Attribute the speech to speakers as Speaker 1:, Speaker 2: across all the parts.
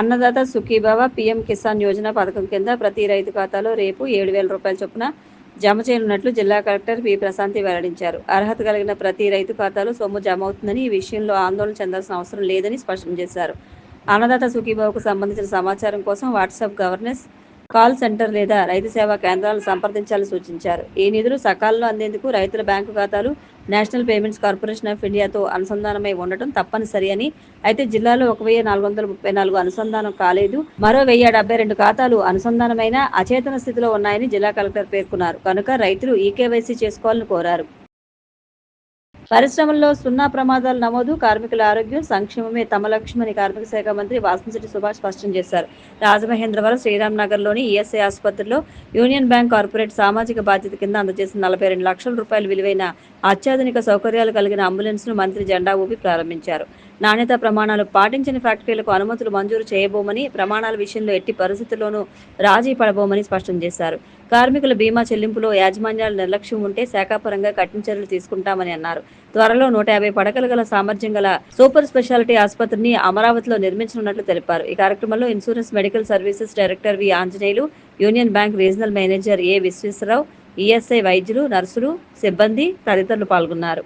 Speaker 1: Annadata Sukhibhava PM Kisan Yojana పథకం కింద ప్రతి రైతు ఖాతాలో రేపు 7,000 రూపాయల చొప్పున జమ చేయనున్నట్లు జిల్లా కలెక్టర్ పి ప్రశాంతి వెల్లడించారు. అర్హత కలిగిన ప్రతి రైతు ఖాతాలో సొమ్ము జమ అవుతుందని, ఈ విషయంలో ఆందోళన చెందాల్సిన అవసరం లేదని స్పష్టం చేశారు. అన్నదాత సుఖీభవకు సంబంధించిన సమాచారం కోసం వాట్సాప్ గవర్నెన్స్ కాల్ సెంటర్ లేదా రైతు సేవా కేంద్రాలను సంప్రదించాలని సూచించారు. ఈ నిధులు సకాలంలో అందేందుకు రైతుల బ్యాంకు ఖాతాలు నేషనల్ పేమెంట్స్ కార్పొరేషన్ ఆఫ్ ఇండియాతో అనుసంధానమై ఉండటం తప్పనిసరి అని, అయితే జిల్లాలో 1,434 అనుసంధానం కాలేదు, మరో 1,072 ఖాతాలు అనుసంధానమైన అచేతన స్థితిలో ఉన్నాయని జిల్లా కలెక్టర్ పేర్కొన్నారు. కనుక రైతులు ఈకేవైసీ చేసుకోవాలని కోరారు. పరిశ్రమల్లో సున్నా ప్రమాదాల నమోదు, కార్మికుల ఆరోగ్యం సంక్షేమమే తమ లక్ష్యమని కార్మిక శాఖ మంత్రి వాసంశెట్టి సుభాష్ స్పష్టం చేశారు. రాజమహేంద్రవరం శ్రీరామ్ నగర్లోని ఈఎస్ఐ ఆసుపత్రిలో యూనియన్ బ్యాంక్ కార్పొరేట్ సామాజిక బాధ్యత కింద అందజేసిన 42 లక్షల రూపాయల విలువైన అత్యాధునిక సౌకర్యాలు కలిగిన అంబులెన్స్ను మంత్రి జెండా ఊపి ప్రారంభించారు. నాణ్యతా ప్రమాణాలు పాటించని ఫ్యాక్టరీలకు అనుమతులు మంజూరు చేయబోమని, ప్రమాణాల విషయంలో ఎట్టి పరిస్థితుల్లోనూ రాజీ పడబోమని స్పష్టం చేశారు. కార్మికుల బీమా చెల్లింపులో యాజమాన్యాల నిర్లక్ష్యం ఉంటే శాఖాపరంగా కఠిన చర్యలు తీసుకుంటామని అన్నారు. త్వరలో 150 పడకలు గల సామర్థ్యం గల సూపర్ స్పెషాలిటీ ఆసుపత్రిని అమరావతిలో నిర్మించనున్నట్లు తెలిపారు. ఈ కార్యక్రమంలో insurance medical services director V Anjaneyulu, union bank regional manager A Visweswararao, ESI వైద్యులు, నర్సులు, సిబ్బంది తదితరులు పాల్గొన్నారు.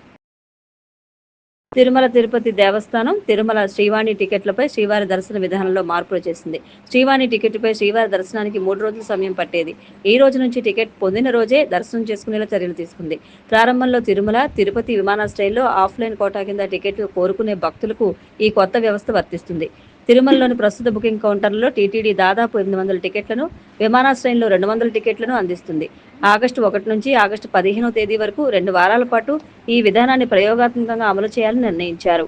Speaker 1: తిరుమల తిరుపతి దేవస్థానం తిరుమల శ్రీవాణి టికెట్లపై శ్రీవారి దర్శన విధానంలో మార్పులు చేసింది. శ్రీవాణి టికెట్పై శ్రీవారి దర్శనానికి 3 రోజుల సమయం పట్టేది. ఈ రోజు నుంచి టికెట్ పొందిన రోజే దర్శనం చేసుకునేలా చర్యలు తీసుకుంది. ప్రారంభంలో తిరుమల, తిరుపతి విమానాశ్రయంలో ఆఫ్లైన్ కోటా కింద టికెట్లు కోరుకునే భక్తులకు ఈ కొత్త వ్యవస్థ వర్తిస్తుంది. తిరుమలలోని ప్రస్తుత బుకింగ్ కౌంటర్లలో టీటీడీ దాదాపు 800 టికెట్లను, విమానాశ్రయంలో 200 టికెట్లను అందిస్తుంది. ఆగస్టు 1 నుంచి ఆగస్టు 15వ తేదీ వరకు 2 వారాల పాటు ఈ విధానాన్ని ప్రయోగాత్మకంగా అమలు చేయాలని నిర్ణయించారు.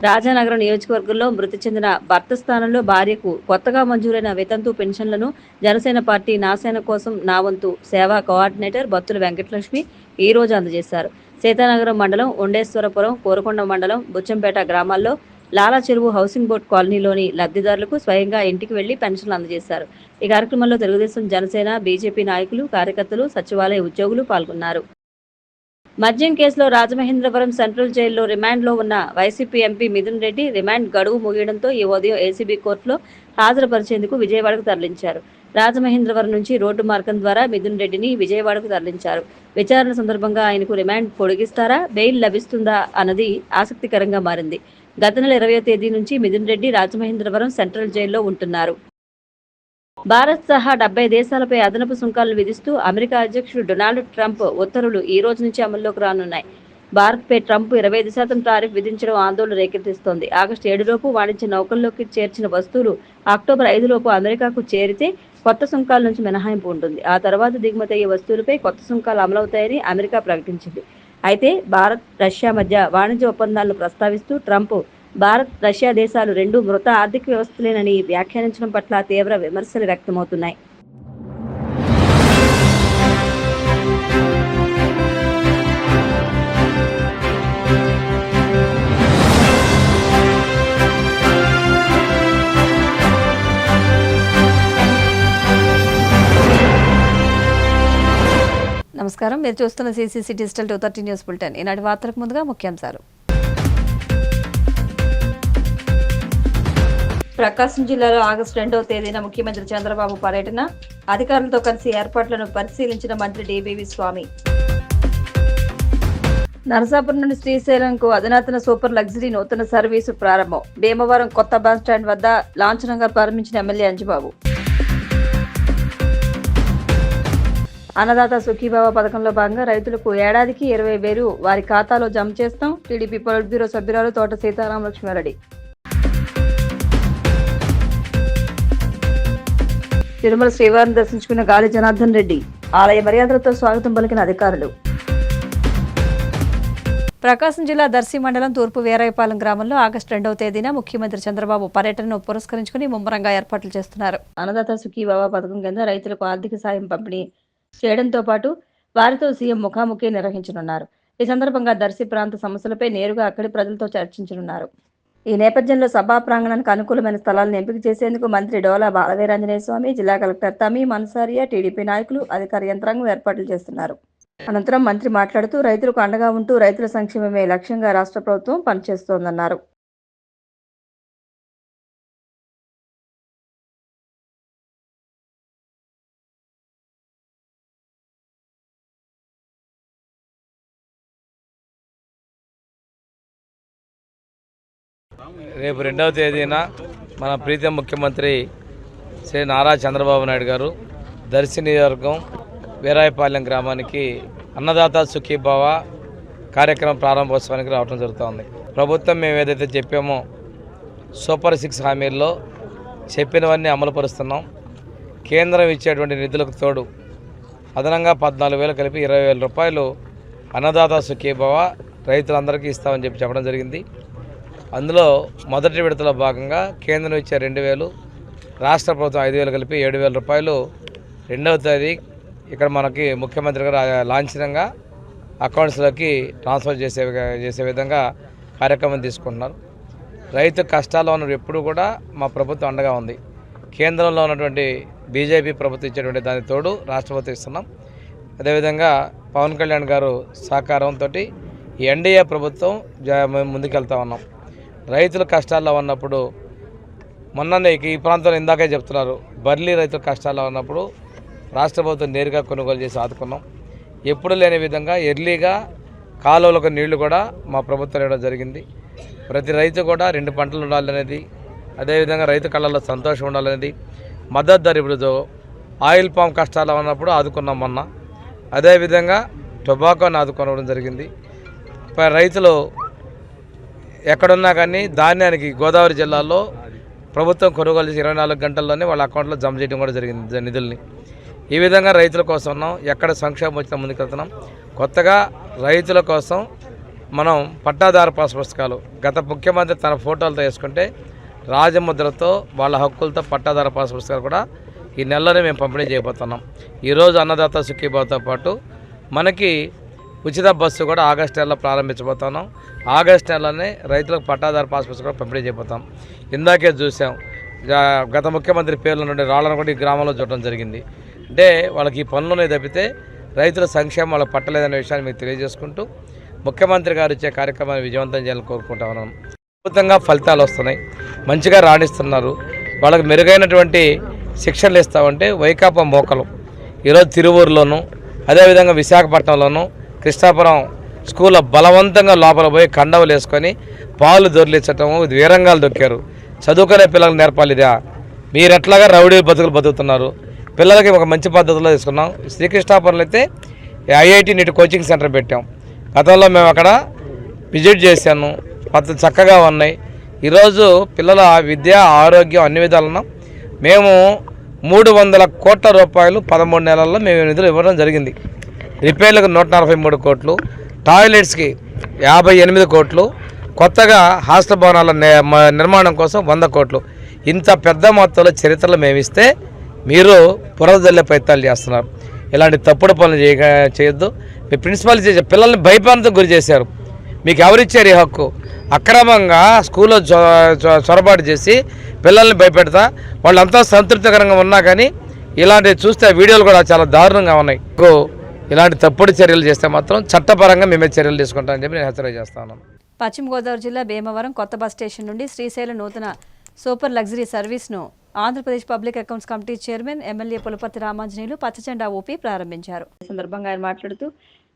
Speaker 1: రాజానగరం నియోజకవర్గంలో మృతి చెందిన భర్త స్థానంలో భార్యకు కొత్తగా మంజూరైన వితంతు పెన్షన్లను జనసేన పార్టీ నాసేన కోసం నా వంతు సేవా కోఆర్డినేటర్ బత్తుల వెంకటలక్ష్మి ఈ రోజు అందజేశారు. సీతానగరం మండలం ఉండేశ్వరపురం, కోరకొండ మండలం బుచ్చంపేట గ్రామాల్లో లాలా చెరువు హౌసింగ్ బోర్డు కాలనీలోని లబ్ధిదారులకు స్వయంగా ఇంటికి వెళ్లి పెన్షన్లు అందజేశారు. ఈ కార్యక్రమంలో తెలుగుదేశం, జనసేన, బీజేపీ నాయకులు, కార్యకర్తలు, సచివాలయ ఉద్యోగులు పాల్గొన్నారు. మద్యం కేసులో రాజమహేంద్రవరం సెంట్రల్ జైల్లో రిమాండ్లో ఉన్న YCP MP Mithun Reddy remand గడువు ముగియడంతో ఈ ఉదయం ఏసీబీ కోర్టులో హాజరుపరిచేందుకు విజయవాడకు తరలించారు. రాజమహేంద్రవరం నుంచి రోడ్డు మార్గం ద్వారా మిథున్ రెడ్డిని విజయవాడకు తరలించారు. విచారణ సందర్భంగా ఆయనకు రిమాండ్ పొడిగిస్తారా, బెయిల్ లభిస్తుందా అన్నది ఆసక్తికరంగా మారింది. గత నెల 20వ తేదీ నుంచి మిథున్ రెడ్డి రాజమహేంద్రవరం సెంట్రల్ జైల్లో ఉంటున్నారు. భారత్ సహా 70 దేశాలపై అదనపు సుంకాలను విధిస్తూ అమెరికా అధ్యక్షుడు డొనాల్డ్ ట్రంప్ ఉత్తర్వులు ఈ రోజు నుంచి అమల్లోకి రానున్నాయి. భారత్పై ట్రంప్ 25% టారిఫ్ విధించడం ఆందోళన రేకెత్తిస్తోంది. ఆగస్టు 7లోపు వాణిజ్య నౌకల్లోకి చేర్చిన వస్తువులు అక్టోబర్ 5లోపు అమెరికాకు చేరితే కొత్త సుంకాల నుంచి మినహాయింపు ఉంటుంది. ఆ తర్వాత దిగుమతి అయ్యే వస్తువులపై కొత్త సుంకాలు అమలవుతాయని అమెరికా ప్రకటించింది. అయితే భారత్, రష్యా మధ్య వాణిజ్య ఒప్పందాలను ప్రస్తావిస్తూ ట్రంప్ భారత్, రష్యా దేశాలు రెండూ మృత ఆర్థిక వ్యవస్థలేనని వ్యాఖ్యానించడం పట్ల తీవ్ర విమర్శలు వ్యక్తమవుతున్నాయి. నమస్కారం, మీరు చూస్తున్న సిసిసి డిజిటల్ 230 న్యూస్ బులెటిన్. ఈనాటి వార్తలకు ముందుగా ముఖ్యాంశాలు. ప్రకాశం జిల్లాలో ఆగస్టు 2వ తేదీన ముఖ్యమంత్రి చంద్రబాబు పర్యటన, అధికారులతో కలిసి ఏర్పాట్లను పరిశీలించిన మంత్రి డిబివి స్వామి. నరసాపురం నుండి శ్రీశైలంకు అధునాతన సూపర్ లగ్జరీ నూతన సర్వీసు ప్రారంభం. భీమవరం కొత్త బస్టాండ్ వద్ద లాంఛనంగా ప్రారంభించిన ఎమ్మెల్యే అంజిబాబు. అన్నదాత సుఖీభవ పథకంలో భాగంగా రైతులకు ఏడాదికి 20,000 వారి ఖాతాలో జమ చేస్తాం. టీడీపీ పొలిట్ బ్యూరో సభ్యురాలు తోట సీతారామలక్ష్మి వెల్లడి. తిరుమల శ్రీవారిని దర్శించుకున్న గాలి జనార్దన్ రెడ్డి. ఆలయ మర్యాదలతో స్వాగతం పలికిన అధికారులు. ప్రకాశం జిల్లా దర్శి మండలం తూర్పు వీరాయపాలెం గ్రామంలో ఆగస్టు 2వ తేదీన ముఖ్యమంత్రి చంద్రబాబు పర్యటనను పురస్కరించుకుని ముమ్మరంగా ఏర్పాట్లు చేస్తున్నారు. అన్నదాత సుఖీభవ పథకం కింద రైతులకు ఆర్థిక సాయం పంపిణీ చేయడంతో పాటు వారితో సీఎం ముఖాముఖి నిర్వహించనున్నారు. ఈ సందర్భంగా దర్శి ప్రాంత సమస్యలపై నేరుగా అక్కడి ప్రజలతో చర్చించనున్నారు. ఈ నేపథ్యంలో సభా ప్రాంగణానికి అనుకూలమైన స్థలాలను ఎంపిక చేసేందుకు మంత్రి డోలా బాలవీరాంజనేయ స్వామి, జిల్లా కలెక్టర్ తమీం అన్సారియా, టీడీపీ నాయకులు, అధికార యంత్రాంగం ఏర్పాట్లు చేస్తున్నారు. అనంతరం మంత్రి మాట్లాడుతూ రైతులకు అండగా ఉంటూ రైతుల సంక్షేమమే లక్ష్యంగా రాష్ట్ర ప్రభుత్వం పనిచేస్తోందన్నారు.
Speaker 2: రేపు 2వ తేదీన మన ప్రీతం ముఖ్యమంత్రి శ్రీ నారా చంద్రబాబు నాయుడు గారు దర్శి నియోజకవర్గం వీరాయపాలెం గ్రామానికి అన్నదాత సుఖీభావ కార్యక్రమం ప్రారంభోత్సవానికి రావడం జరుగుతుంది. ప్రభుత్వం మేము ఏదైతే చెప్పామో సూపర్ 6 హామీల్లో చెప్పినవన్నీ అమలుపరుస్తున్నాం. కేంద్రం ఇచ్చేటువంటి నిధులకు తోడు అదనంగా 14,000 కలిపి 20,000 రూపాయలు అన్నదాత సుఖీభావ రైతులందరికీ ఇస్తామని చెప్పడం జరిగింది. అందులో మొదటి విడతలో భాగంగా కేంద్రం ఇచ్చే 2,000, రాష్ట్ర ప్రభుత్వం 5,000 కలిపి 7,000 రూపాయలు 2వ తేదీ ఇక్కడ మనకి ముఖ్యమంత్రి గారు లాంఛనంగా అకౌంట్స్లోకి ట్రాన్స్ఫర్ చేసే విధంగా కార్యక్రమం తీసుకుంటున్నారు. రైతు కష్టాల్లో ఉన్న ఎప్పుడు కూడా మా ప్రభుత్వం అండగా ఉంది. కేంద్రంలో ఉన్నటువంటి బీజేపీ ప్రభుత్వం ఇచ్చేటువంటి దాని తోడు రాష్ట్ర ప్రభుత్వం ఇస్తున్నాం. అదేవిధంగా పవన్ కళ్యాణ్ గారు సహకారంతో ఈ ఎన్డీఏ ప్రభుత్వం మేము ముందుకెళ్తా ఉన్నాం. రైతులు కష్టాల్లో ఉన్నప్పుడు మొన్ననే ఈ ప్రాంతంలో ఇందాకే చెప్తున్నారు, బర్లీ రైతులు కష్టాల్లో ఉన్నప్పుడు రాష్ట్ర ప్రభుత్వం నేరుగా కొనుగోలు చేసి ఆదుకున్నాం. ఎప్పుడు లేని విధంగా ఎర్లీగా కాలువలకు నీళ్లు కూడా మా ప్రభుత్వం ఇవ్వడం జరిగింది. ప్రతి రైతు కూడా 2 పంటలు ఉండాలనేది, అదేవిధంగా రైతు కళ్ళల్లో సంతోషం ఉండాలనేది, మద్దతు ధర ఇప్పుడు ఆయిల్ పామ్ కష్టాలు ఉన్నప్పుడు ఆదుకున్నాం మొన్న. అదేవిధంగా టొబాకోని ఆదుకోవడం జరిగింది. రైతులు ఎక్కడున్నా కానీ ధాన్యానికి గోదావరి జిల్లాలో ప్రభుత్వం కొనుగోలు చేసి 24 గంటల్లోనే వాళ్ళ అకౌంట్లో జమ చేయడం కూడా జరిగింది నిధుల్ని. ఈ విధంగా రైతుల కోసం ఉన్నాం. ఎక్కడ సంక్షేమం వచ్చినా ముందుకెళ్తున్నాం. కొత్తగా రైతుల కోసం మనం పట్టాదారు పాస్ పుస్తకాలు గత ముఖ్యమంత్రి తన ఫోటోలతో వేసుకుంటే రాజముద్రతో వాళ్ళ హక్కులతో పట్టాదారు పాస్ పుస్తకాలు కూడా ఈ నెలలోనే మేము పంపిణీ చేయబోతున్నాం. ఈరోజు అన్నదాత సుఖీభావతో పాటు మనకి ఉచిత బస్సు కూడా ఆగస్టు నెలలో ప్రారంభించబోతున్నాం. ఆగస్టు నెలలోనే రైతులకు పట్టాదారు పాస్ పుస్తకాలు పంపిణీ చేయబోతాం. ఇందాకే చూసాం, గత ముఖ్యమంత్రి పేర్ల నుండి రాళ్ళను కూడా ఈ గ్రామంలో చూడడం జరిగింది. అంటే వాళ్ళకి ఈ పనులనే తప్పితే రైతుల సంక్షేమం వాళ్ళకి పట్టలేదనే విషయాన్ని మీకు తెలియజేసుకుంటూ ముఖ్యమంత్రి గారు ఇచ్చే కార్యక్రమాన్ని విజయవంతం చేయాలని కోరుకుంటా ఉన్నాం. అద్భుతంగా ఫలితాలు వస్తున్నాయి, మంచిగా రాణిస్తున్నారు. వాళ్ళకి మెరుగైనటువంటి శిక్షణలు ఇస్తామంటే వైకాపా మోకలు ఈరోజు తిరువూరులోను, అదేవిధంగా విశాఖపట్నంలోను కృష్ణాపురం స్కూల్లో బలవంతంగా లోపల పోయి కండవలు వేసుకొని పాలు దొర్లించటము, వీరంగాలు దొక్కారు. చదువుకునే పిల్లలకు నేర్పాలిదా? మీరు ఎట్లాగా రౌడీ బతుకులు బతుకుతున్నారు. పిల్లలకి ఒక మంచి పద్ధతిలో తీసుకున్నాం. శ్రీకృష్ణాపురంలో అయితే IIT నీట్ కోచింగ్ సెంటర్ పెట్టాం. గతంలో మేము అక్కడ విజిట్ చేశాను, చక్కగా ఉన్నాయి. ఈరోజు పిల్లల విద్య, ఆరోగ్యం అన్ని విధాలున్నా మేము 300 కోట్ల రూపాయలు 13 నెలల్లో మేము నిధులు ఇవ్వడం జరిగింది. రిపేర్లకు 143 కోట్లు, టాయిలెట్స్కి 58 కోట్లు, కొత్తగా హాస్టల్ భవనాల నిర్మాణం కోసం 100 కోట్లు. ఇంత పెద్ద మొత్తంలో చరిత్రలో మేమిస్తే మీరు పురదల్లే ప్రయత్నాలు చేస్తున్నారు. ఇలాంటి తప్పుడు పనులు చేయొద్దు. మీ ప్రిన్సిపాల్ చేసే పిల్లల్ని భయపానికి గురి చేశారు. మీకు ఎవరిచ్చారు ఈ హక్కు? అక్రమంగా స్కూల్లో చొరబాటు చేసి పిల్లల్ని భయపెడతా వాళ్ళంతా సంతృప్తికరంగా ఉన్నా కానీ ఇలాంటివి చూస్తే వీడియోలు కూడా చాలా దారుణంగా ఉన్నాయి. ఇలాంటి తప్పుడు చర్యలు చేస్తే మాత్రం చట్టపరంగా మేమే చర్యలు తీసుకుంటామని చెప్పి నేను హెచ్చరిక చేస్తాను.
Speaker 1: పశ్చిమ గోదావరి జిల్లా భీమవరం కొత్త బస్ స్టేషన్ నుండి శ్రీశైలం నూతన సూపర్ లగ్జరీ సర్వీస్ను Andhra Pradesh public accounts committee chairman MLA Pulaparthi Ramanjaneyulu పచ్చజెండా ఊపి ప్రారంభించారు. ఈ సందర్భంగా ఆయన మాట్లాడుతూ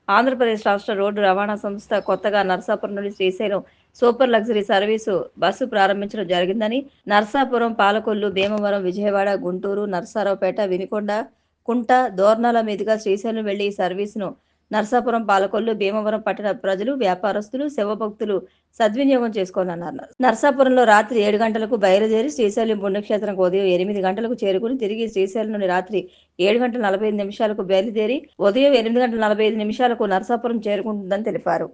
Speaker 1: ఆంధ్రప్రదేశ్ రాష్ట్ర రోడ్డు రవాణా సంస్థ కొత్తగా నర్సాపురం నుండి Srisailam super luxury service bus ప్రారంభించడం జరిగిందని, నర్సాపురం, పాలకొల్లు, భీమవరం, విజయవాడ, గుంటూరు, నర్సారావుపేట, వినుకొండ, కుంట, దోర్నాల మీదుగా శ్రీశైలం వెళ్లి ఈ సర్వీసును నర్సాపురం, పాలకొల్లు, భీమవరం పట్టణ ప్రజలు, వ్యాపారస్తులు, శివభక్తులు సద్వినియోగం చేసుకోనున్నారు. నర్సాపురంలో రాత్రి 7 గంటలకు బయలుదేరి శ్రీశైలం పుణ్యక్షేత్రం ఉదయం 8 గంటలకు చేరుకుని తిరిగి శ్రీశైలం నుండి రాత్రి 7:45 బయలుదేరి ఉదయం 8:45 నర్సాపురం చేరుకుంటుందని తెలిపారు.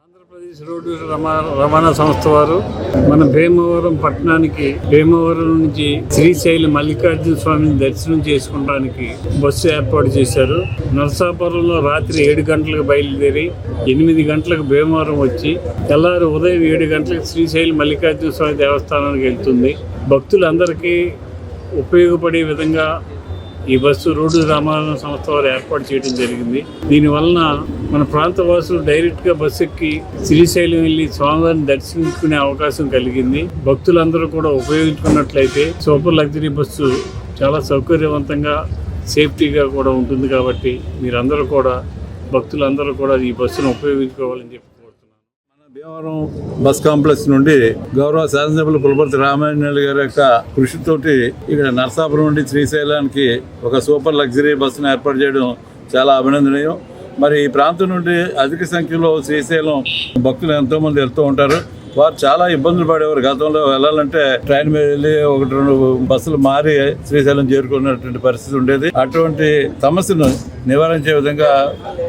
Speaker 3: ఆంధ్రప్రదేశ్ రోడ్డు రవాణా సంస్థ వారు మన భీమవరం పట్టణానికి భీమవరం నుంచి శ్రీశైలం మల్లికార్జున స్వామిని దర్శనం చేసుకోవడానికి బస్సు ఏర్పాటు చేశారు. నరసాపురంలో రాత్రి 7 గంటలకు బయలుదేరి 8 గంటలకు భీమవరం వచ్చి తెల్లారి ఉదయం 7 గంటలకు శ్రీశైలం మల్లికార్జున స్వామి దేవస్థానానికి వెళ్తుంది. భక్తులందరికీ ఉపయోగపడే విధంగా ఈ బస్సు రోడ్డు రవాణా సంస్థ వారు ఏర్పాటు చేయడం జరిగింది. దీనివలన మన ప్రాంత వాసులు డైరెక్ట్గా బస్సు ఎక్కి శ్రీశైలం వెళ్ళి స్వామివారిని దర్శించుకునే అవకాశం కలిగింది. భక్తులందరూ కూడా ఉపయోగించుకున్నట్లయితే సూపర్ లగ్జరీ బస్సు చాలా సౌకర్యవంతంగా, సేఫ్టీగా కూడా ఉంటుంది. కాబట్టి మీరందరూ కూడా, భక్తులందరూ కూడా ఈ బస్సును ఉపయోగించుకోవాలని చెప్పి కోరుతున్నాను. మన
Speaker 4: భీమవరం బస్ కాంప్లెక్స్ నుండి గౌరవ శాసనసభ్యులు పులపర్తి రామాంజనేయులు గారి యొక్క కృషితోటి ఇక్కడ నరసాపురం నుండి శ్రీశైలానికి ఒక సూపర్ లగ్జరీ బస్సును ఏర్పాటు చేయడం చాలా అభినందనీయం. మరి ఈ ప్రాంతం నుండి అధిక సంఖ్యలో శ్రీశైలం భక్తులు ఎంతో మంది వెళ్తూ ఉంటారు. వారు చాలా ఇబ్బందులు పడేవారు. గతంలో వెళ్ళాలంటే ట్రైన్ మీద వెళ్ళి 1-2 బస్సులు మారి శ్రీశైలం చేరుకున్నటువంటి పరిస్థితి ఉండేది. అటువంటి సమస్యను నివారించే విధంగా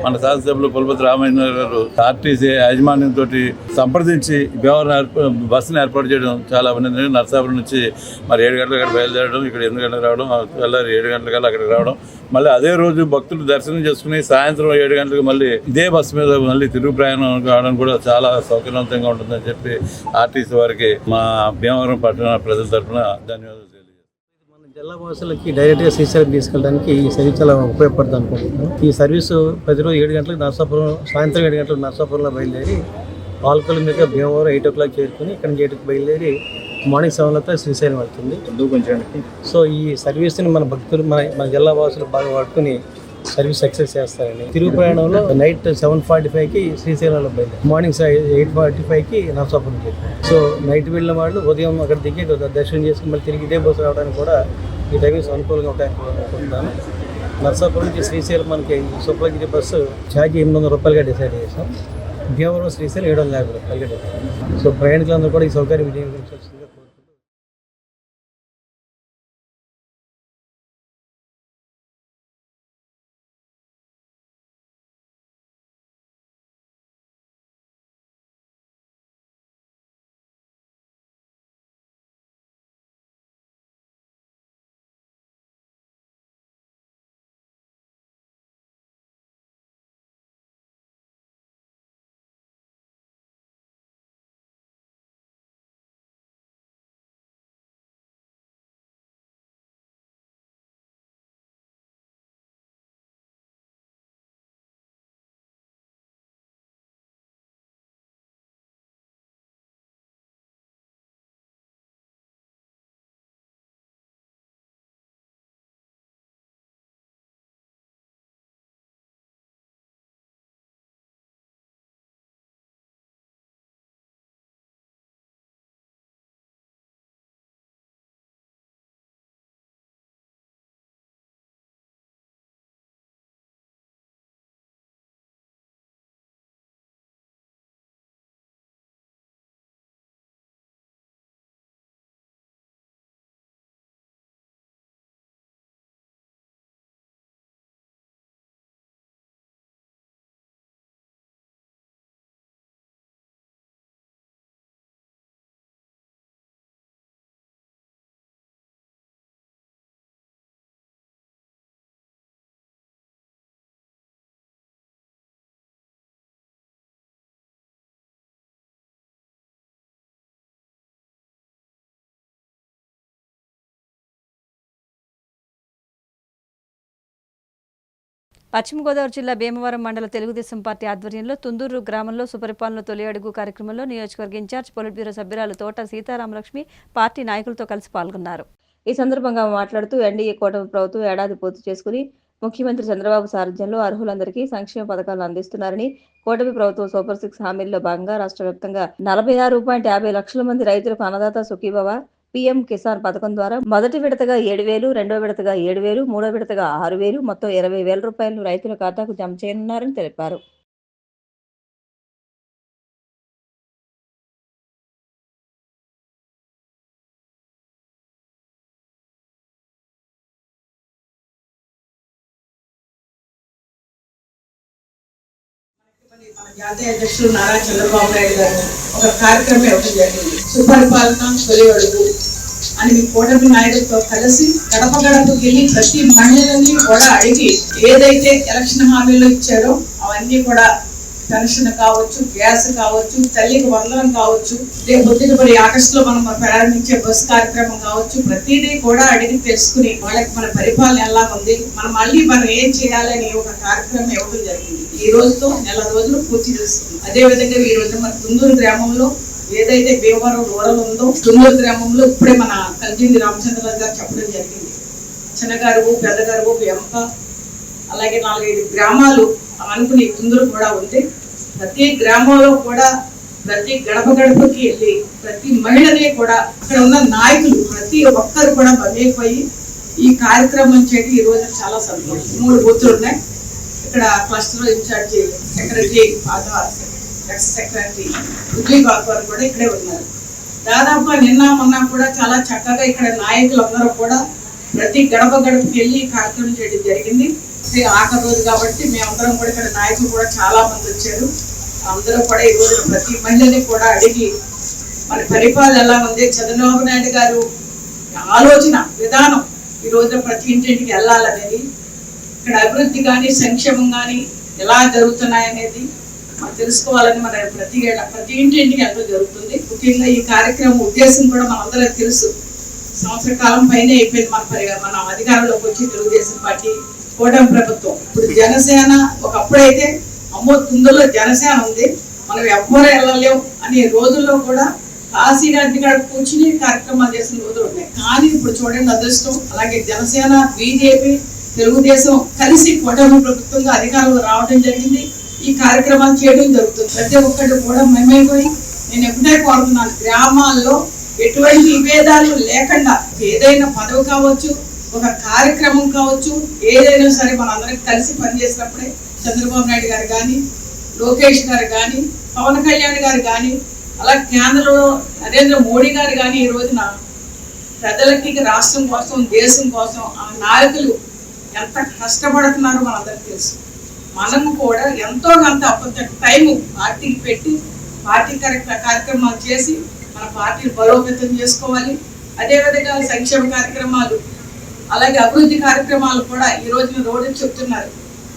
Speaker 4: మన శాసనసభ్యులు పులపర్తి రామాంజనేయులు గారు ఆర్టీసీ యాజమాన్యంతో సంప్రదించి బస్సును ఏర్పాటు చేయడం చాలా అభినందనీయం. నరసాపురం నుంచి మరి 7 గంటలకు అక్కడ బయలుదేరడం, ఇక్కడ 8 గంటలకు రావడం, తెల్లారి 7 గంటలకల్లా అక్కడికి రావడం, మళ్ళీ అదే రోజు భక్తులు దర్శనం చేసుకుని సాయంత్రం 7 గంటలకు మళ్ళీ ఇదే బస్సు మీద మళ్ళీ తిరుగు ప్రయాణం కావడం కూడా చాలా సౌకర్యవంతంగా ఉంటుందని చెప్పి ఆర్టీసీ వారికి మా భీమవరం పట్టణ ప్రజల తరఫున ధన్యవాదాలు తెలియజేస్తాను.
Speaker 5: మన జిల్లా వాసులకి డైరెక్ట్గా శ్రీశైలం తీసుకెళ్ళడానికి ఈ సర్వీస్ చాలా ఉపయోగపడుతుంది అనుకుంటున్నాను. ఈ సర్వీసు ప్రతిరోజు 7 గంటలకు నరసాపురం, సాయంత్రం 7 గంటలకు నరసాపురంలో బయలుదేరి ఆల్కల్ మీద భీమవరం 8 o'clock చేరుకుని ఇక్కడ నుంచి 8కి బయలుదేరి మార్నింగ్ 7 శ్రీశైలం వెళ్తుంది. సో ఈ సర్వీస్ని మన భక్తులు మన జిల్లా వాసులు బాగా వాడుకుని సర్వీస్ సక్సెస్ చేస్తారని. తిరుగు ప్రయాణంలో నైట్ 7:45కి శ్రీశైలంలో బయలుదేరి మార్నింగ్ 8:45కి నరసాపురం చేరుతాం. సో నైట్ వెళ్ళిన వాళ్ళు ఉదయం అక్కడ దిగి దర్శనం చేసుకుని మళ్ళీ తిరిగి ఇదే బస్సు రావడానికి కూడా ఈ సర్వీస్ అనుకూలంగా ఉంటాయని అనుకుంటున్నాను. నరసాపురం నుంచి శ్రీశైలం మనకి సూపర్గిరి బస్సు ఛార్జ్ 800 రూపాయలుగా డిసైడ్ చేసాం. భీమవరం శ్రీశైలం 750 రూపాయలుగా డిసైడ్. సో ప్రయాణికులందరూ కూడా ఈ సౌకర్యం వినియోగించాల్సిందిగా కోరుకుంటున్నాను.
Speaker 1: పశ్చిమ గోదావరి జిల్లా భీమవరం మండల తెలుగుదేశం పార్టీ ఆధ్వర్యంలో తుందూరు గ్రామంలో సుపరిపాలన తొలి అడుగు కార్యక్రమంలో నియోజకవర్గ ఇన్ఛార్జ్ పొలిట్ బ్యూరో సభ్యురాలు తోట సీతారామలక్ష్మి పార్టీ నాయకులతో కలిసి పాల్గొన్నారు. ఈ సందర్భంగా మాట్లాడుతూ ఎన్డీఏ కూటమి ప్రభుత్వం ఏడాది పూర్తి చేసుకుని ముఖ్యమంత్రి చంద్రబాబు సారథ్యంలో అర్హులందరికీ సంక్షేమ పథకాలు అందిస్తున్నారని, కూటమి ప్రభుత్వం సూపర్ 6 హామీల్లో భాగంగా రాష్ట్ర వ్యాప్తంగా 46.50 లక్షల మంది రైతులకు అన్నదాత సుఖీభవ పీఎం కిసాన్ పథకం ద్వారా మొదటి విడతగా 7,000, రెండో విడతగా 7,000, మూడో విడతగా 6,000, మొత్తం 20,000 రూపాయలను రైతుల ఖాతాకు జమ చేయనున్నారని తెలిపారు.
Speaker 6: మన జాతీయ అధ్యక్షులు నారా చంద్రబాబు నాయుడు గారు ఒక కార్యక్రమం ఇవ్వడం జరిగింది. సుపరిపాలన తొలి అడుగు అని మీ కూటమి నాయకులతో కలిసి గడప గడపకి వెళ్ళి ప్రతి మహిళలని కూడా అడిగి ఏదైతే ఎలక్షన్ హామీలు ఇచ్చారో అవన్నీ కూడా పెన్షన్ కావచ్చు, గ్యాస్ కావచ్చు, తల్లికి వందనం కావచ్చు, బుద్ధిపడి ఆగస్టులో మనం ప్రారంభించే బస్సు కార్యక్రమం కావచ్చు, ప్రతిదీ కూడా అడిగి తెలుసుకుని వాళ్ళకి మన పరిపాలన ఎలా ఉంది, మనం ఏం చేయాలని ఒక కార్యక్రమం ఇవ్వడం జరిగింది. ఈ రోజుతో 4 రోజులు పూర్తి చేస్తుంది. అదే విధంగా ఈ రోజు మన తుందూరు గ్రామంలో ఏదైతే భీమవరం రూరల్ ఉందో తుందూరు గ్రామంలో ఇప్పుడే మన కంజింది రామచంద్రరావు గారు చెప్పడం జరిగింది. చిన్నగారువు, పెద్దగారువు, వెంప అలాగే 4-5 గ్రామాలు అనుకుని తుందూరు కూడా ఉంది. ప్రతి గ్రామంలో కూడా ప్రతి గడప గడపకి వెళ్ళి ప్రతి మహిళని కూడా ఇక్కడ ఉన్న నాయకులు ప్రతి ఒక్కరు కూడా మమేకమై ఈ కార్యక్రమం చేయడం ఈ రోజు చాలా సంతోషం. 3 బూతులు ఉన్నాయి. ఇక్కడ cluster incharge secretary ex secretary ఉద్యోగ గారు కూడా ఇక్కడే ఉన్నారు. దాదాపుగా నిన్న మొన్న కూడా చాలా చక్కగా ఇక్కడ నాయకులందరూ కూడా ప్రతి గడప గడపకి వెళ్ళి ఈ కార్యక్రమం చేయడం జరిగింది. ఆఖరి రోజు కాబట్టి మేమందరం కూడా ఇక్కడ నాయకులు కూడా చాలా మంది వచ్చారు. అందరూ కూడా ఈ రోజు ప్రతి మహిళని కూడా అడిగి మన పరిపాలన ఎలా ఉంది, చంద్రబాబు నాయుడు గారు ఆలోచన విధానం ఈ రోజు ప్రతి ఇంటింటికి వెళ్ళాలనేది, ఇక్కడ అభివృద్ధి కానీ సంక్షేమం కానీ ఎలా జరుగుతున్నాయనేది మనం తెలుసుకోవాలని మన ప్రతి ఇంటింటికి ఎంతో జరుగుతుంది. ముఖ్యంగా ఈ కార్యక్రమం ఉద్దేశం కూడా మనందరం తెలుసు. సంవత్సర కాలం పైన అయిపోయింది మన అధికారంలోకి వచ్చి తెలుగుదేశం పార్టీ కూటమి ప్రభుత్వం. ఇప్పుడు జనసేన ఒకప్పుడైతే అమ్మో తుందులో జనసేన ఉంది, మనం ఎవ్వరూ వెళ్ళలేము అనే రోజుల్లో కూడా కాశీగారి కాడ కూర్చుని కార్యక్రమాలు చేసిన రోజులు ఉన్నాయి. కానీ ఇప్పుడు చూడండి అదృష్టం, అలాగే జనసేన బీజేపీ తెలుగుదేశం కలిసి కూటమి ప్రభుత్వంగా అధికారంలో రావడం జరిగింది. ఈ కార్యక్రమాలు చేయడం జరుగుతుంది. ప్రతి ఒక్కటి కూడా మేమైపోయి నేను ఎప్పుడే కోరుతున్నాను, గ్రామాల్లో ఎటువంటి విభేదాలు లేకుండా ఏదైనా పదవి కావచ్చు, ఒక కార్యక్రమం కావచ్చు, ఏదైనా సరే మనందరం కలిసి పనిచేసినప్పుడే చంద్రబాబు నాయుడు గారు కానీ, లోకేష్ గారు కానీ, పవన్ కళ్యాణ్ గారు కానీ, అలా కేంద్రంలో నరేంద్ర మోడీ గారు కానీ ఈ రోజున ప్రజలకి రాష్ట్రం కోసం దేశం కోసం ఆ నాయకులు ఎంత కష్టపడుతున్నారో మనందరికీ తెలుసు. మనము కూడా ఎంతో కొంత కొంత టైం పార్టీకి పెట్టి పార్టీ కార్యక్రమాలు చేసి మన పార్టీని బలోపేతం చేసుకోవాలి. అదేవిధంగా సంక్షేమ కార్యక్రమాలు అలాగే అభివృద్ధి కార్యక్రమాలు కూడా ఈ రోజున రోడ్డు చెప్తున్నారు,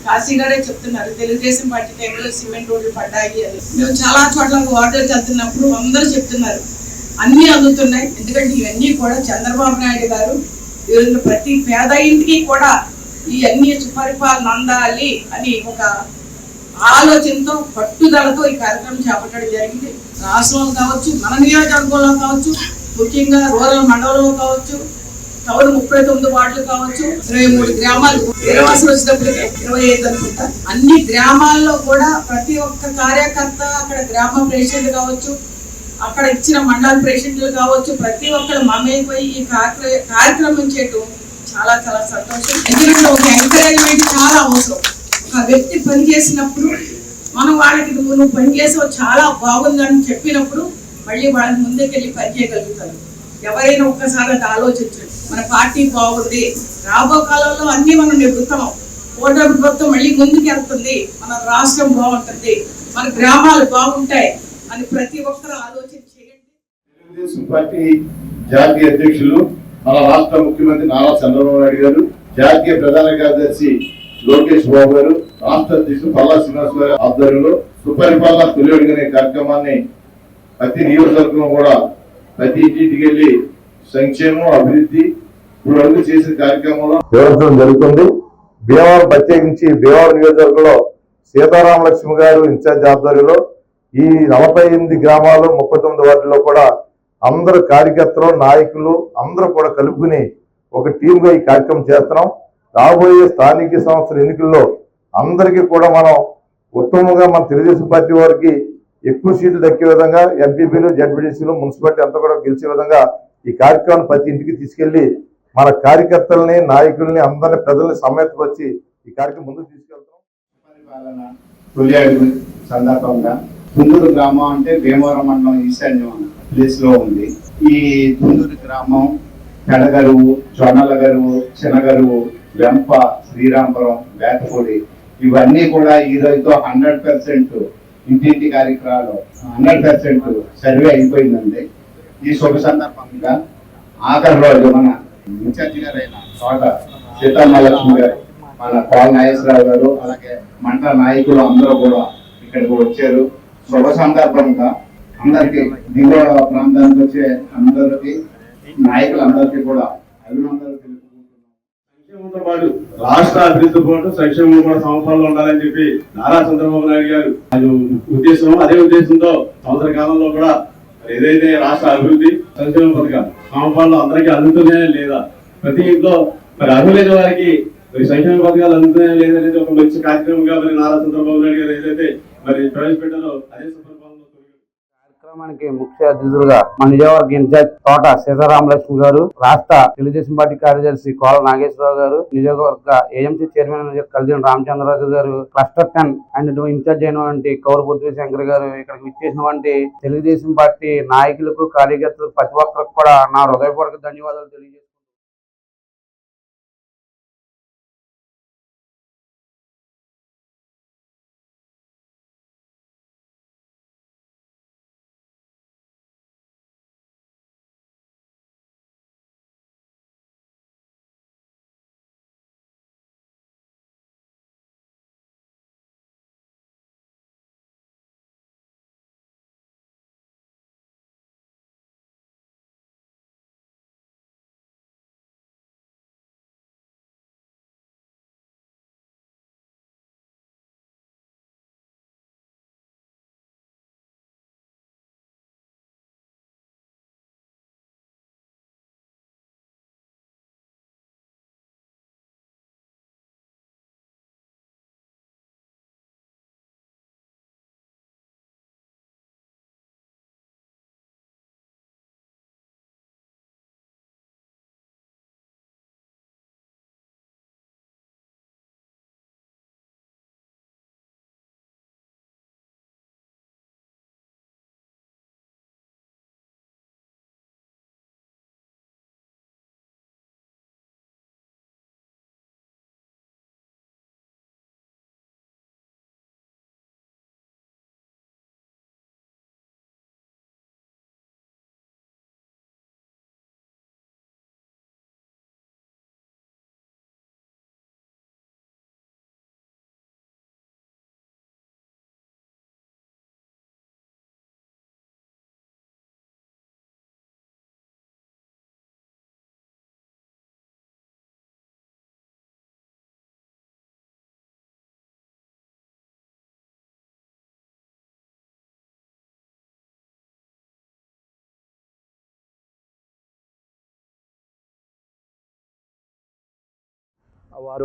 Speaker 6: కాశీ గారే చెప్తున్నారు. తెలుగుదేశం పార్టీ టైంలో సిమెంట్ రోడ్లు పడ్డాయి అని మేము చాలా చోట్ల వార్డులకు వెళ్తున్నప్పుడు అందరూ చెప్తున్నారు అన్నీ అందుతున్నాయి. ఎందుకంటే ఇవన్నీ కూడా చంద్రబాబు నాయుడు గారు ఈరోజు ప్రతి పేద ఇంటికి కూడా ఈ అన్ని సుపరిపాలన అందాలి అని ఒక ఆలోచనతో పట్టుదలతో ఈ కార్యక్రమం చేపట్టడం జరిగింది. రాష్ట్రంలో కావచ్చు, మన నియోజకవర్గంలో కావచ్చు, ముఖ్యంగా రూరల్ మండలంలో కావచ్చు, టౌన్ 39 వార్డులు కావచ్చు, 23 గ్రామాలు వీరవాసులు వచ్చినప్పటికే 25 అనుకుంటా. అన్ని గ్రామాల్లో కూడా ప్రతి ఒక్క కార్యకర్త అక్కడ గ్రామ ప్రెసిడెంట్ కావచ్చు, అక్కడ ఇచ్చిన మండల ప్రెసిడెంట్లు కావచ్చు, ప్రతి ఒక్కరు మమేకమై ఈ కార్యక్రమం చేయటం చాలా చాలా సంతోషం. ఎందుకంటే ఒక ఎంకరేజ్మెంట్ చాలా అవసరం. ఒక వ్యక్తి పనిచేసినప్పుడు మనం వాళ్ళకి నువ్వు పనిచేసావు చాలా బాగుందని చెప్పినప్పుడు మళ్ళీ వాళ్ళని ముందుకెళ్ళి పనిచేయగలుగుతారు. ఎవరైనా ఒక్కసారి అది ఆలోచించండి, మన పార్టీ బాగుంది, రాబో కాలంలో అన్ని మనం నివృత్తమం, కూటమి ప్రభుత్వం మళ్ళీ ముందుకు వెళ్తుంది, మన రాష్ట్రం బాగుంటుంది, మన గ్రామాలు బాగుంటాయి అని ప్రతి ఒక్కరు ఆలోచన చేయండి.
Speaker 7: తెలుగుదేశం పార్టీ జాతీయ అధ్యక్షులు మన రాష్ట్ర ముఖ్యమంత్రి నారా చంద్రబాబు నాయుడు గారు, జాతీయ ప్రధాన కార్యదర్శి లోకేష్ బాబు గారు, రాష్ట్ర అధ్యక్షులు పల్లా శ్రీనివాస్ గారి ఆధ్వర్యంలో సుపరిపాలన తొలి అడుగునే కార్యక్రమాన్ని ప్రతి నియోజకవర్గంలో కూడా ప్రతి ఇంటికి వెళ్లి సంక్షేమం అభివృద్ధి ఇప్పుడు అడుగు చేసిన కార్యక్రమంలో వివరించడం జరుగుతుంది. భీమవరం ప్రత్యేకించి భీమవరం నియోజకవర్గంలో సీతారామలక్ష్మి గారు ఇన్ఛార్జ్ ఆధ్వర్యంలో ఈ 48 గ్రామాలు 39 వార్డుల్లో కూడా అందరు కార్యకర్తలు నాయకులు అందరూ కూడా కలుపుకుని ఒక టీమ్ గా ఈ కార్యక్రమం చేస్తున్నాం. రాబోయే స్థానిక సంస్థల ఎన్నికల్లో అందరికీ కూడా మనం ఉత్తమంగా మన తెలుగుదేశం పార్టీ వారికి ఎక్కువ సీట్లు దక్కే విధంగా ఎంపీపీలు, జడ్పీటీసీలు, మున్సిపాలిటీ అంతా కూడా గెలిచే విధంగా ఈ కార్యక్రమాన్ని ప్రతి ఇంటికి తీసుకెళ్లి మన కార్యకర్తల్ని, నాయకుల్ని, అందరిని, ప్రజల్ని సమేతపరిచి ఈ కార్యక్రమం ముందుకు తీసుకెళ్తాం.
Speaker 8: పరిపాలన తొలి అడుగు సందర్భంగా తుందూరు గ్రామం అంటే భీమవరం మండలం ఈశాన్యం ప్లేస్ లో ఉంది. ఈ తుందూరు గ్రామం పెడగరువు, జొన్నలగరువు, చినగరువు, వెంప, శ్రీరాంపురం, వేటపూడి ఇవన్నీ కూడా ఈ రోజుతో 100% ఇంటింటి కార్యక్రమాలు 100% సర్వే అయిపోయిందండి. ఈ శుభ సందర్భంగా ఆఖరి రోజు మన ఇన్ఛార్జి గారు అయిన తోట సీతారామలక్ష్మి గారు, మన కోల నాగేశ్వరరావు గారు, అలాగే మండల నాయకులు అందరూ కూడా ఇక్కడికి వచ్చారు. శుభ సందర్భంగా అందరికి దిగువ ప్రాంతానికి వచ్చే అందరికి నాయకులందరికీ కూడా అభినందనలు తెలుపుకుంటున్నాం.
Speaker 9: సంక్షేమంతో పాటు రాష్ట్ర అభివృద్ధితో పాటు సంక్షేమం కూడా సమపాలన ఉండాలని చెప్పి నారా చంద్రబాబు నాయుడు గారు ఉద్దేశం, అదే ఉద్దేశంతో సంవత్సర కాలంలో కూడా ఏదైతే రాష్ట్ర అభివృద్ధి సంక్షేమ పథకాలు సమపాలన అందరికీ అందుతున్నాయా లేదా, ప్రతి ఇంట్లో మరి అర్హులైన వారికి మరి సంక్షేమ పథకాలు అందుతున్నాయా లేదా అనేది ఒక మంచి కార్యక్రమంగా మరి నారా చంద్రబాబు నాయుడు గారు ఏదైతే మరి ప్రవేశపెట్టారో అదే
Speaker 10: కార్యక్రమానికి ముఖ్య అతిథులుగా మన నియోజకవర్గ ఇన్ఛార్జ్ తోట సీతారామలక్ష్మి గారు, రాష్ట్ర తెలుగుదేశం పార్టీ కార్యదర్శి కోల నాగేశ్వరరావు గారు, నియోజకవర్గ ఏఎంసీ చైర్మన్ కల్దిన రామచంద్రరాజు గారు, క్లస్టర్ 10 అండ్ ఇన్ఛార్జ్ అయినటువంటి కౌరు బుద్ధి శంకర్ గారు, ఇక్కడికి విచ్చేసినటువంటి తెలుగుదేశం పార్టీ నాయకులకు, కార్యకర్తలకు, ప్రతి ఒక్కరికి కూడా నా హృదయపూర్వక ధన్యవాదాలు తెలియజేస్తున్నాను.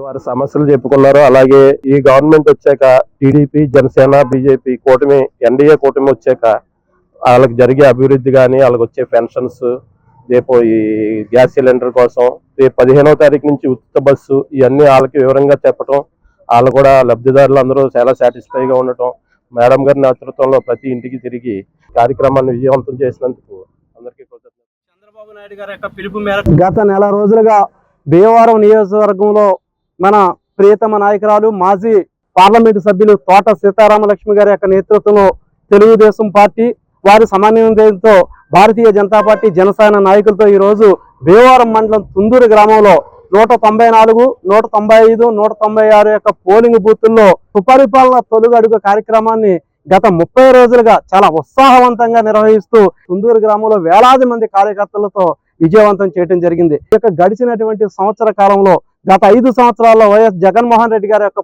Speaker 11: వారి సమస్యలు చెప్పుకున్నారు. అలాగే ఈ గవర్నమెంట్ వచ్చాక టీడీపీ, జనసేన, బీజేపీ కూటమి, ఎన్డీఏ కూటమి వచ్చాక వాళ్ళకి జరిగే అభివృద్ధి కానీ, వాళ్ళకి వచ్చే పెన్షన్స్, రేపు ఈ గ్యాస్ సిలిండర్ కోసం రేపు 15వ తారీఖు నుంచి ఉచిత బస్సు, ఇవన్నీ వాళ్ళకి వివరంగా చెప్పడం, వాళ్ళు కూడా లబ్ధిదారులు అందరూ చాలా సాటిస్ఫైగా ఉండటం, మేడం గారి నేతృత్వంలో ప్రతి ఇంటికి తిరిగి కార్యక్రమాన్ని విజయవంతం చేసినందుకు అందరికీ కృతజ్ఞతలు.
Speaker 5: చంద్రబాబు నాయుడు గారి యొక్క పిలుపు మేరకు గత నెల రోజులుగా భీమవరం నియోజకవర్గంలో మన ప్రియతమ నాయకురాలు, మాజీ పార్లమెంటు సభ్యులు తోట సీతారామలక్ష్మి గారి యొక్క నేతృత్వంలో తెలుగుదేశం పార్టీ వారి సమన్వయంతో భారతీయ జనతా పార్టీ, జనసేన నాయకులతో ఈరోజు భీమవరం మండలం తుందూరు గ్రామంలో 194, 195, 196 యొక్క పోలింగ్ బూతుల్లో సుపరిపాలన తొలుగు అడుగు కార్యక్రమాన్ని గత 30 రోజులుగా చాలా ఉత్సాహవంతంగా నిర్వహిస్తూ తుందూరు గ్రామంలో వేలాది మంది కార్యకర్తలతో విజయవంతం చేయడం జరిగింది. ఈ యొక్క గడిచినటువంటి సంవత్సర కాలంలో గత 5 సంవత్సరాల్లో వైఎస్ జగన్మోహన్ రెడ్డి గారి యొక్క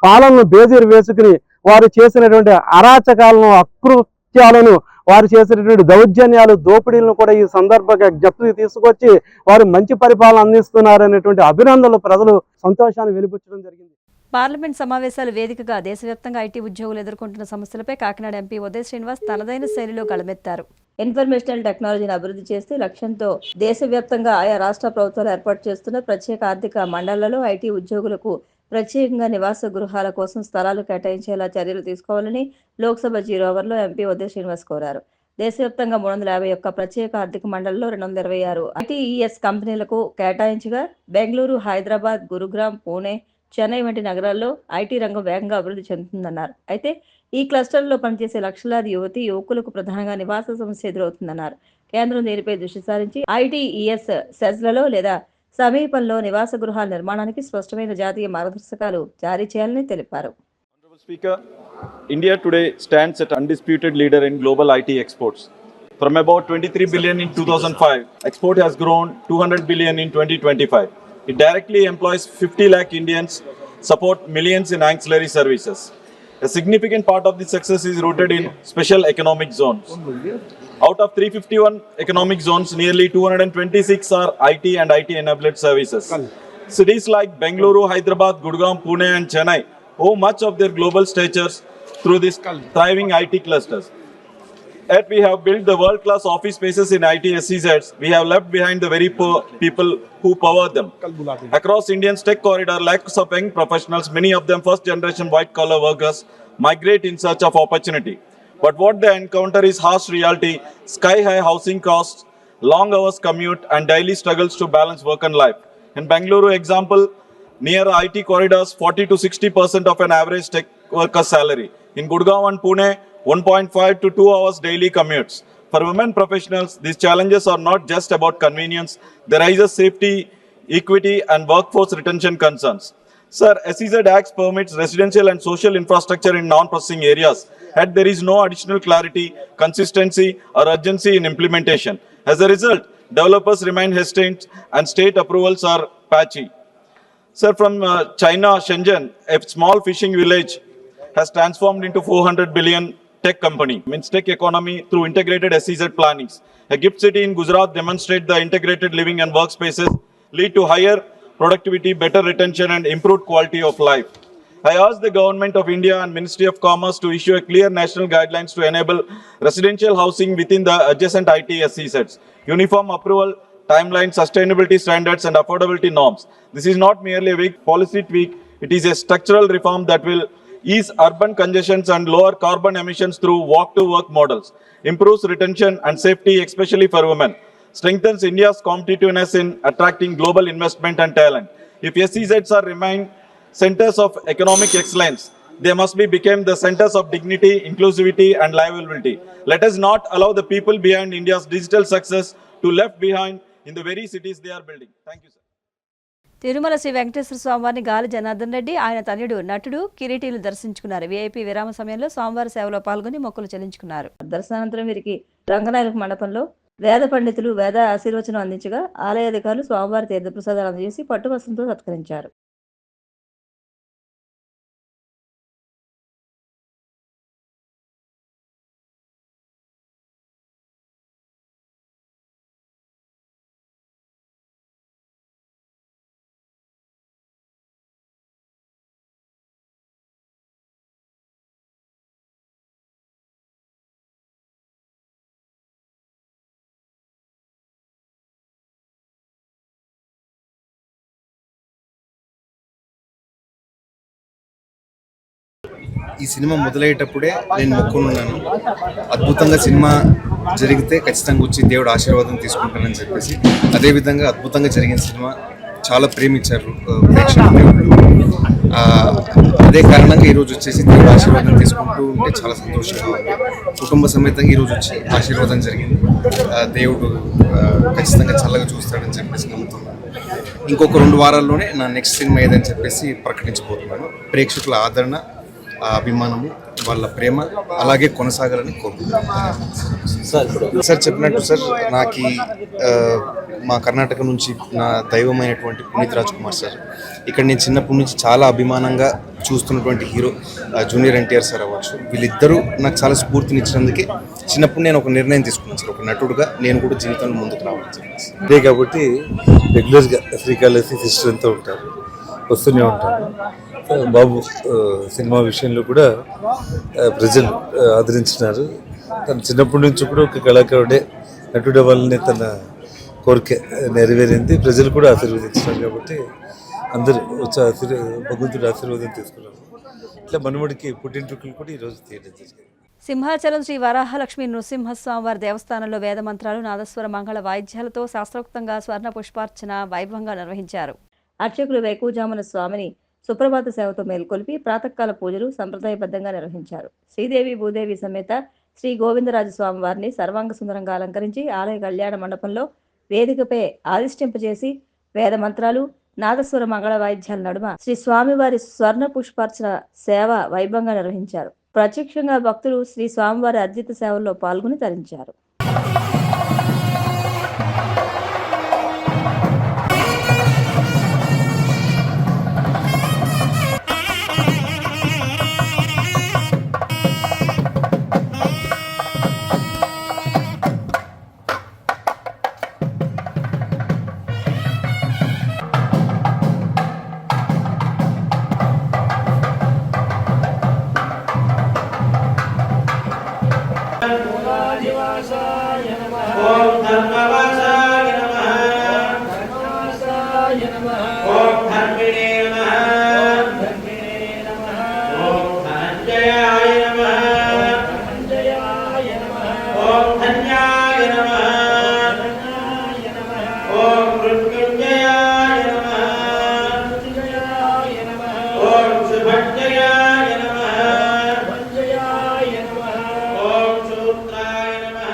Speaker 5: పాలనను బేజీరు వేసుకుని వారు చేసినటువంటి అరాచకాలను, అకృత్యాలను, వారు చేసినటువంటి దౌర్జన్యాలు, దోపిడీలను కూడా ఈ సందర్భంగా జ్ఞప్తికి తీసుకొచ్చి వారు మంచి పరిపాలన అందిస్తున్నారనేటువంటి అభినందనలు ప్రజలు సంతోషాన్ని వెలిబుచ్చడం జరిగింది.
Speaker 1: పార్లమెంట్ సమావేశాల వేదికగా దేశవ్యాప్తంగా ఐటీ ఉద్యోగులు ఎదుర్కొంటున్న సమస్యలపై కాకినాడ ఎంపీ ఉదయ్ శ్రీనివాస్ తనదైన శైలిలో గళమెత్తారు. ఇన్ఫర్మేషనల్ టెక్నాలజీని అభివృద్ధి చేస్తూ లక్ష్యంతో దేశవ్యాప్తంగా ఆయా రాష్ట్ర ప్రభుత్వాలు ఏర్పాటు చేస్తున్న ప్రత్యేక ఆర్థిక మండళ్లలో ఐటీ ఉద్యోగులకు ప్రత్యేకంగా నివాస గృహాల కోసం స్థలాలు కేటాయించేలా చర్యలు తీసుకోవాలని లోక్సభ 0 అవర్లో ఎంపీ ఉదయ్ శ్రీనివాస్ కోరారు. దేశవ్యాప్తంగా 351 ప్రత్యేక ఆర్థిక మండళ్లలో 226 ఐటీఈఎస్ కంపెనీలకు కేటాయించగా బెంగళూరు, హైదరాబాద్, గురుగ్రామ్, పూణే, చెన్నై వంటి నగరాల్లో ఐటీ రంగం వేగంగా అభివృద్ధి చెందుతుందన్నారు. అయితే ఈ క్లస్టర్లలో పనిచేసే లక్షలాది యువకులకు ప్రధానంగా నివాస సమస్య ఎదురవుతుందన్నారు. కేంద్రం దీనిపై దృష్టి సారించి ఐటీఈఎస్ సెజ్లలో లేదా సమీపంలో నివాస గృహాల నిర్మాణానికి స్పష్టమైన జాతీయ మార్గదర్శకాలు జారీ చేయాలని తెలిపారు.
Speaker 12: Speaker, India today stands as undisputed leader in global IT exports. From about 23 billion in 2005, export has grown 200 billion in 2025. It directly employs 50 lakh Indians, support millions in ancillary services. A significant part of this success is rooted in special economic zones. Out of 351 economic zones, nearly 226 are IT and IT-enabled services. Cities like Bengaluru, Hyderabad, Gurgaon, Pune and Chennai owe much of their global stature through these thriving IT clusters. Yet we have built the world-class office spaces in IT SEZs. We have left behind the very poor people who power them. Across India's tech corridor, lakhs of young professionals, many of them first-generation white-collar workers, migrate in search of opportunity. But what they encounter is harsh reality, sky-high housing costs, long hours commute, and daily struggles to balance work and life. In Bangalore, example, near IT corridors, 40 to 60% of an average tech worker's salary. In Gurgaon and Pune, 1.5 to 2 hours daily commutes. For women professionals, these challenges are not just about convenience. They raise safety, equity, and workforce retention concerns. Sir, SEZ Acts permits residential and social infrastructure in non-processing areas, yet there is no additional clarity, consistency, or urgency in implementation. As a result, developers remain hesitant and state approvals are patchy. Sir, from China, Shenzhen, a small fishing village has transformed into 400 billion tech company, means tech economy through integrated SEZ plannings. A gift city in Gujarat demonstrates the integrated living and workspaces lead to higher productivity, better retention, and improved quality of life. I ask the Government of India and Ministry of Commerce to issue a clear national guidelines to enable residential housing within the adjacent IT SEZs. Uniform approval, timeline, sustainability standards, and affordability norms. This is not merely a weak policy tweak, it is a structural reform that will ease urban congestions and lower carbon emissions through walk-to-work models, improves retention and safety, especially for women, strengthens India's competitiveness in attracting global investment and talent. If SEZs are remain centers of economic excellence, they must become the centers of dignity, inclusivity, and livability. Let us not allow the people behind India's digital success to left behind in the very cities they are building. Thank you, sir.
Speaker 1: Tirumala Shri Venkateswara స్వామివారిని గాలి జనార్దన్ రెడ్డి ఆయన తనయుడు నటుడు కిరీటీలు దర్శించుకున్నారు. VIP విరామ సమయంలో స్వామివారి సేవలో పాల్గొని మొక్కులు చెల్లించుకున్నారు. దర్శనానంతరం వీరికి రంగనాయక మండపంలో వేద పండితులు వేద ఆశీర్వచనం అందించగా ఆలయ అధికారులు స్వామివారి తీర్థప్రసాదాలు అందజేసి పట్టువస్త్రంతో సత్కరించారు.
Speaker 13: ఈ సినిమా మొదలయ్యేటప్పుడే నేను మొక్కున్నాను, అద్భుతంగా సినిమా జరిగితే ఖచ్చితంగా వచ్చి దేవుడు ఆశీర్వాదం తీసుకుంటానని చెప్పేసి. అదేవిధంగా అద్భుతంగా జరిగిన సినిమా చాలా ప్రేమించారు ప్రేక్షకులు. అదే కారణంగా ఈరోజు వచ్చేసి దేవుడు ఆశీర్వాదం తీసుకుంటూ ఉంటే చాలా సంతోషంగా ఉంది. కుటుంబ సమేతంగా ఈరోజు వచ్చి ఆశీర్వాదం జరిగింది. దేవుడు ఖచ్చితంగా చల్లగా చూస్తాడని చెప్పేసి నమ్ముతున్నాను. ఇంకొక 2 వారాల్లోనే నా నెక్స్ట్ సినిమా ఏదని చెప్పేసి ప్రకటించబోతున్నాను. ప్రేక్షకుల ఆదరణ, అభిమానము, వాళ్ళ ప్రేమ అలాగే కొనసాగాలని కోరుకుంటున్నాను. సార్ చెప్పినట్టు సార్, నాకు మా కర్ణాటక నుంచి నా దైవమైనటువంటి పునీత్ రాజ్ కుమార్ సార్, ఇక్కడ నేను చిన్నప్పటి నుంచి చాలా అభిమానంగా చూస్తున్నటువంటి హీరో జూనియర్ ఎన్టీఆర్ సార్ అవ్వచ్చు, వీళ్ళిద్దరూ నాకు చాలా స్ఫూర్తినిచ్చినందుకే చిన్నప్పుడు నేను ఒక నిర్ణయం తీసుకున్నాను సార్, ఒక నటుడుగా నేను కూడా జీవితంలో ముందుకు రావాలని చెప్పేసి.
Speaker 14: అదే కాబట్టి రెగ్యులర్గా శ్రీకాళహస్తి సిస్టర్ అంతా ఉంటారు, వస్తూనే ఉంటారు. బాబు సినిమా విషయంలో కూడా ప్రజలు ఆదరించినారు. తను చిన్నప్పటి నుంచి కూడా ఒక కళాకారుడే, నటుడు అవ్వాలనే తన కోరిక నెరవేరింది. ప్రజలు కూడా ఆశీర్వదించినారు కాబట్టి అందరూ వచ్చి భగవంతుడి ఆశీర్వాదం తీసుకున్నారు. ఇట్లా మనముడికి పుట్టింటికలు కూడా ఈరోజు తీయడం జరిగింది.
Speaker 1: సింహాచలం శ్రీ వరాహలక్ష్మి నృసింహస్వామివారి దేవస్థానంలో వేద మంత్రాలు, నాదస్వర మంగళ వాయిద్యాలతో శాస్త్రోక్తంగా స్వర్ణ పుష్పార్చన వైభవంగా నిర్వహించారు. అర్చకులు వేకువజామున స్వామిని సుప్రభాత సేవతో మేల్కొల్పి ప్రాతకాల పూజలు సంప్రదాయబద్ధంగా నిర్వహించారు. శ్రీదేవి భూదేవి సమేత శ్రీ గోవిందరాజు స్వామి వారిని సర్వాంగ సుందరంగా అలంకరించి ఆలయ కళ్యాణ మండపంలో వేదికపై ఆదిష్టింపజేసి వేద మంత్రాలు, నాదస్వర మంగళ వాయిద్యాల నడుమ శ్రీ స్వామివారి స్వర్ణ పుష్పార్చన సేవ వైభవంగా నిర్వహించారు. ప్రత్యక్షంగా భక్తులు శ్రీ స్వామివారి అద్భుత సేవల్లో పాల్గొని తరించారు.
Speaker 15: ఓం ధర్మవాసాయ నమః ఓం ధర్మిణే నమః ఓం ధనంజయాయ నమః ఓం ధన్యాయ నమః ఓం మృత్యుంజయాయ నమః ఓం శుభంజయాయ నమః ఓం శూద్రాయ నమః.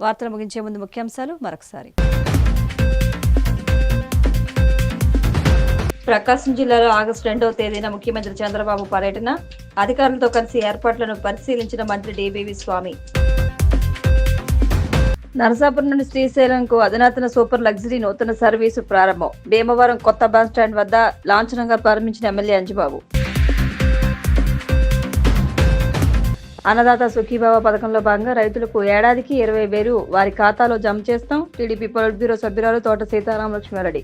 Speaker 1: వార్తలు ముగించే ముందు ముఖ్యాంశాలు మరొకసారి. ప్రకాశం జిల్లాలో ఆగస్టు 2వ తేదీన ముఖ్యమంత్రి చంద్రబాబు పర్యటన, అధికారులతో కలిసి ఏర్పాట్లను పరిశీలించిన మంత్రి డిబివి స్వామి. నరసాపురం నుండి శ్రీశైలంకు అధునాతన సూపర్ లగ్జరీ నూతన సర్వీసు ప్రారంభం. భీమవరం కొత్త బస్ స్టాండ్ వద్ద లాంఛనంగా ప్రారంభించిన ఎమ్మెల్యే అంజుబాబు. అన్నదాత సుఖీభావ పథకంలో భాగంగా రైతులకు ఏడాదికి 20,000 వారి ఖాతాలో జమ చేస్తాం. టీడీపీ పొలిట్ బ్యూరో సభ్యురాలు తోట సీతారాం లక్ష్మారెడ్డి.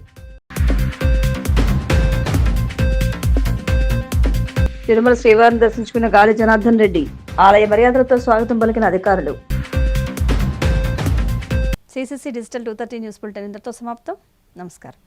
Speaker 1: తిరుమల శ్రీవారిని దర్శించుకున్న గాలి జనార్దన్ రెడ్డి. ఆలయ మర్యాదలతో స్వాగతం పలికిన అధికారులు. సిసిసి డిజిటల్ 230 న్యూస్ బులెటిన్ ఇంతటితో సమాప్తం. నమస్కారం.